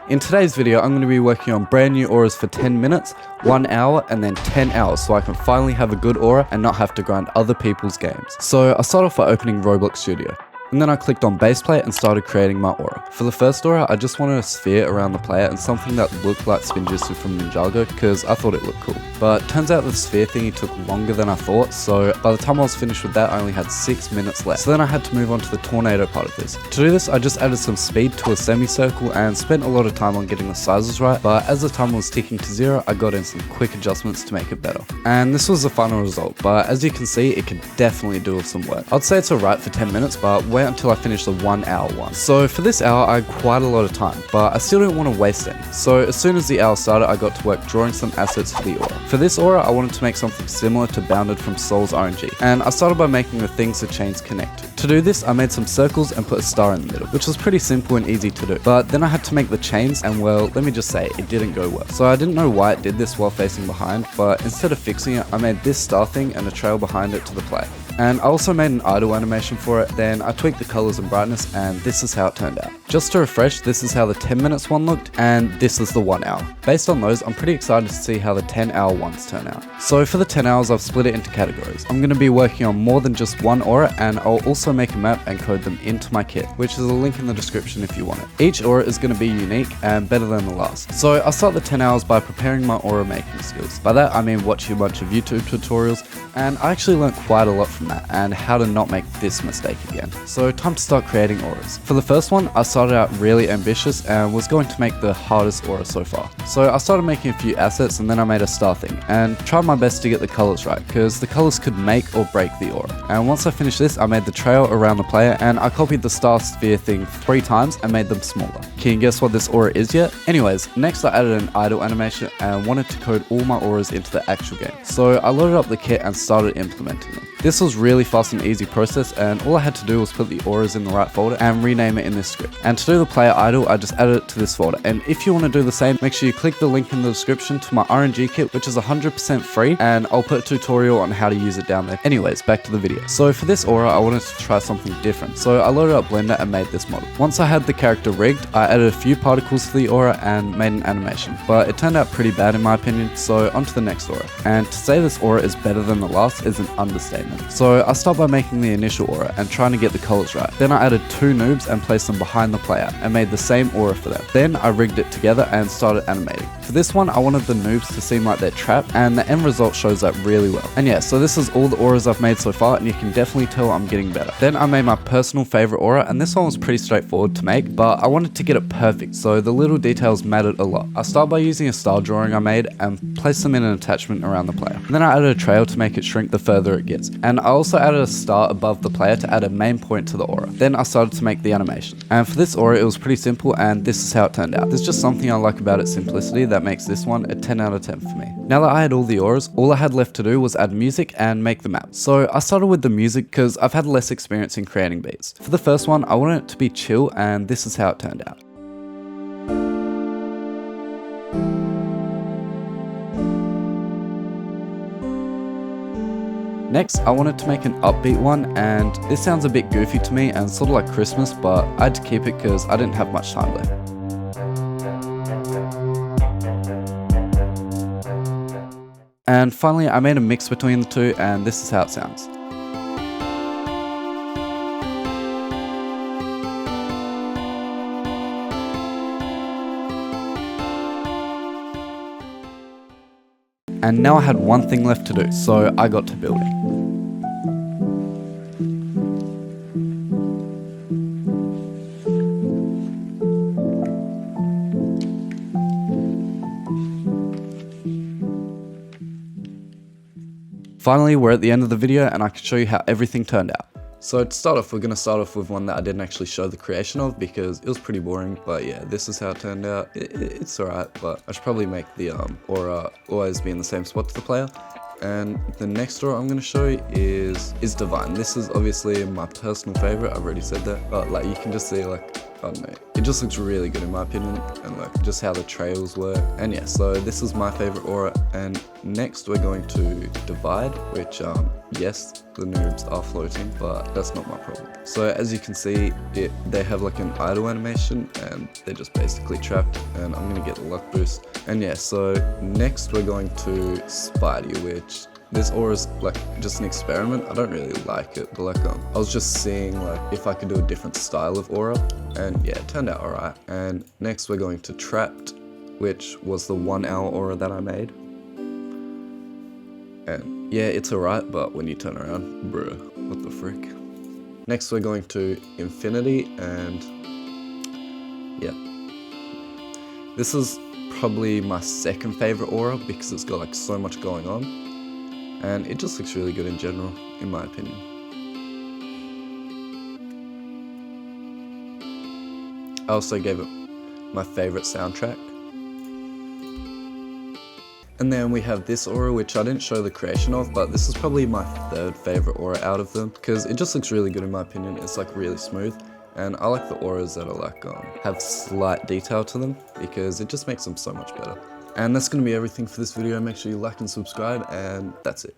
In today's video, I'm going to be working on brand new auras for 10 minutes, 1 hour, and then 10 hours so I can finally have a good aura and not have to grind other people's games. So I started off by opening Roblox Studio. And then I clicked on base plate and started creating my aura. For the first aura, I just wanted a sphere around the player and something that looked like Spinjitzu from Ninjago because I thought it looked cool. But turns out the sphere thingy took longer than I thought, so by the time I was finished with that, I only had 6 minutes left. So then I had to move on to the tornado part of this. To do this, I just added some speed to a semicircle and spent a lot of time on getting the sizes right, but as the timer was ticking to 0, I got in some quick adjustments to make it better. And this was the final result, but as you can see, it could definitely do with some work. I'd say it's alright for 10 minutes, but wait until I finish the 1 hour one. So for this hour, I had quite a lot of time, but I still didn't want to waste any. So as soon as the hour started, I got to work drawing some assets for the aura. For this aura, I wanted to make something similar to Bounded from Soul's RNG, and I started by making the things the chains connect. To do this, I made some circles and put a star in the middle, which was pretty simple and easy to do. But then I had to make the chains, and well, let me just say, it didn't go well. So I didn't know why it did this while facing behind, but instead of fixing it, I made this star thing and a trail behind it to the player. And I also made an idle animation for it, then I tweaked the colors and brightness, and this is how it turned out. Just to refresh, this is how the 10 minutes one looked, and this is the 1 hour. Based on those, I'm pretty excited to see how the 10 hour ones turn out. So for the 10 hours, I've split it into categories. I'm going to be working on more than just one aura, and I'll also make a map and code them into my kit, which is a link in the description if you want it. Each aura is going to be unique and better than the last. So I'll start the 10 hours by preparing my aura making skills. By that, I mean watching a bunch of YouTube tutorials, and I actually learned quite a lot from that, and how to not make this mistake again. So time to start creating auras. For the first one, I started out really ambitious and was going to make the hardest aura so far. So I started making a few assets and then I made a star thing and tried my best to get the colors right because the colors could make or break the aura. And once I finished this, I made the trail around the player and I copied the star sphere thing 3 times and made them smaller. Can you guess what this aura is yet? Anyways, next I added an idle animation and wanted to code all my auras into the actual game. So I loaded up the kit and started implementing them. This was really fast and easy process, and all I had to do was put the auras in the right folder and rename it in this script. And to do the player idle, I just added it to this folder. And if you want to do the same, make sure you click the link in the description to my RNG kit, which is 100% free, and I'll put a tutorial on how to use it down there. Anyways, back to the video. So for this aura, I wanted to try something different. So I loaded up Blender and made this model. Once I had the character rigged, I added a few particles to the aura and made an animation. But it turned out pretty bad in my opinion, so on to the next aura. And to say this aura is better than the last is an understatement. So I started by making the initial aura and trying to get the colors right. Then I added 2 noobs and placed them behind the player and made the same aura for them. Then I rigged it together and started animating. For this one, I wanted the noobs to seem like they're trapped, and the end result shows that really well. And yeah, so this is all the auras I've made so far, and you can definitely tell I'm getting better. Then I made my personal favorite aura, and this one was pretty straightforward to make, but I wanted to get it perfect, so the little details mattered a lot. I started by using a style drawing I made and placed them in an attachment around the player. And then I added a trail to make it shrink the further it gets. And I also added a star above the player to add a main point to the aura. Then I started to make the animation. And for this aura, it was pretty simple, and this is how it turned out. There's just something I like about its simplicity that makes this one a 10 out of 10 for me. Now that I had all the auras, all I had left to do was add music and make the map. So I started with the music because I've had less experience in creating beats. For the first one, I wanted it to be chill, and this is how it turned out. Next, I wanted to make an upbeat one, and this sounds a bit goofy to me and sort of like Christmas, but I had to keep it because I didn't have much time left. And finally, I made a mix between the two, and this is how it sounds. And now I had one thing left to do, so I got to building. Finally, we're at the end of the video and I can show you how everything turned out. So to start off, we're going to start off with one that I didn't actually show the creation of because it was pretty boring, but yeah, this is how it turned out. It's alright, but I should probably make the aura always be in the same spot to the player. And the next aura I'm going to show you is Divine. This is obviously my personal favorite, I've already said that, but like you can just see like, I don't know, it just looks really good in my opinion, and like just how the trails work. And yeah, so this is my favorite aura, and next we're going to Divide, which yes, the noobs are floating, but that's not my problem. So as you can see, they have like an idle animation and they're just basically trapped, and I'm gonna get the luck boost. And yeah, so next we're going to Spidey, which this aura is like just an experiment. I don't really like it, but like I was just seeing like if I could do a different style of aura, and yeah, it turned out alright. And next we're going to Trapped, which was the 1 hour aura that I made. And yeah, it's alright, but when you turn around, bruh, what the frick. Next we're going to Infinity, and yeah. This is probably my second favorite aura because it's got like so much going on. And it just looks really good in general, in my opinion. I also gave it my favorite soundtrack. And then we have this aura, which I didn't show the creation of, but this is probably my third favorite aura out of them because it just looks really good in my opinion. It's like really smooth, and I like the auras that are like have slight detail to them because it just makes them so much better. And that's going to be everything for this video. Make sure you like and subscribe, and that's it.